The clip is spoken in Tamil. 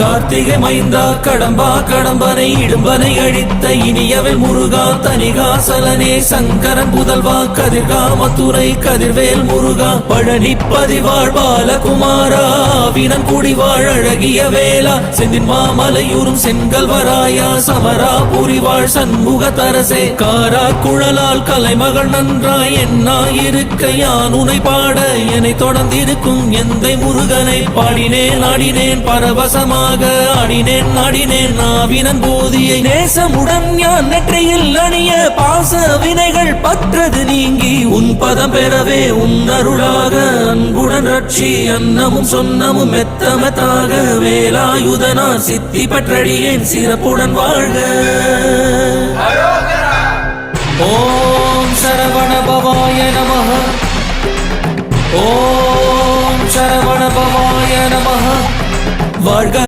கார்த்திகை மைந்தா கடம்பா கடம்பனை இடும்பனை அழித்த இனியவள் முருகா தனிகாசலனே சங்கரன் புதல்வா கதிர்கா மத்துரை கதிர்வேல் முருகா பழனி பதிவாழ் பாலகுமாரா வினன் குடிவாழ் அழகிய வேளா செந்தின் மாமலையூரும் செங்கல்வராயா சமரா புரிவாழ் சண்முக தரசே காரா குழலால் கலைமகள் நன்றாய் என்னாயிருக்க யான் உனை பாட என்னை தொடர்ந்திருக்கும் எந்தை முருகனை பாடினேன் ஆடினேன் பரவசமாக ஆடினேன் ஆடினேன் நாவினன் போதியை நேசமுடன் ஞான் நெற்றியில் அணிய பாச வினைகள் பற்றது நீங்கி உன் பதம் பெறவே உன் அருளாக அன்புடன் ரட்சி அன்னமும் சொன்னமும் மெத்தமத்தாக வேலாயுதனா சித்தி பற்றடியேன் சிறப்புடன் வாழ்க. ஓம் சரவண பவாய நமஹ. ஓம் சரவண பவாய நமஹ. வாழ்க.